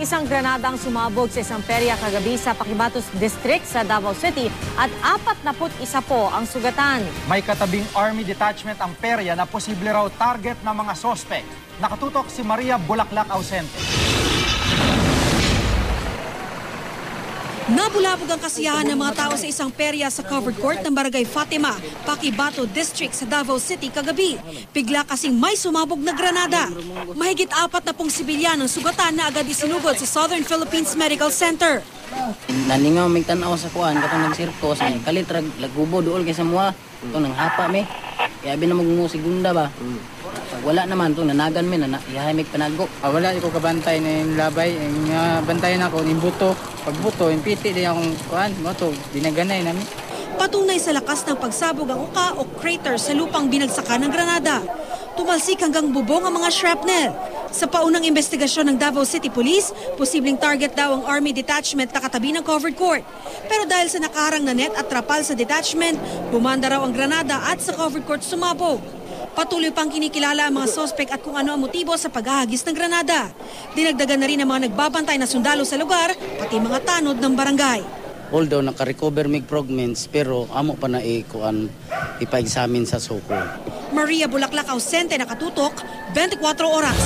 Isang granada ang sumabog sa isang perya kagabi sa Paquibatos District sa Davao City at 41 po ang sugatan. May katabing Army detachment ang perya na posible raw target ng mga sospek. Nakatutok si Maria Bulaklak Ausente. Nabulabog ang kasiyahan ng mga tao sa isang perya sa covered court ng Barangay Fatima, Paquibato District sa Davao City kagabi. Bigla kasing may sumabog na granada. Mahigit 40 sibilyan ang sugatan na agad isinugod sa Southern Philippines Medical Center. Naningaw may tanaw sa kuan katong nagsirkos ay kalitrag lagubo duol kay sa mua. Ito nang hapa mi. Kaya binamog segunda ba. Wala naman to nanagan mi na ihay panago. Wala ko kabantay na yung labay, bantayan ako ning buto. Pagbuto, yung piti din akong kuan, mo to dinaganay namin. Patunay sa lakas ng pagsabog ang uka o crater sa lupang binagsakan ng granada. Tumalsik hanggang bubong ang mga shrapnel. Sa paunang investigasyon ng Davao City Police, posibleng target daw ang Army detachment na katabi ng covered court. Pero dahil sa nakaharang na net at trapal sa detachment, bumanda raw ang granada at sa covered court sumabog. Patuloy pang kinikilala ang mga sospek at kung ano ang motibo sa paghahagis ng granada. Dinagdagan na rin ang mga nagbabantay na sundalo sa lugar, pati mga tanod ng barangay. Although naka-recover mig fragments pero amo pa na ipa-examine sa suko. Maria Bulaklak Ausente, nakatutok, 24 oras.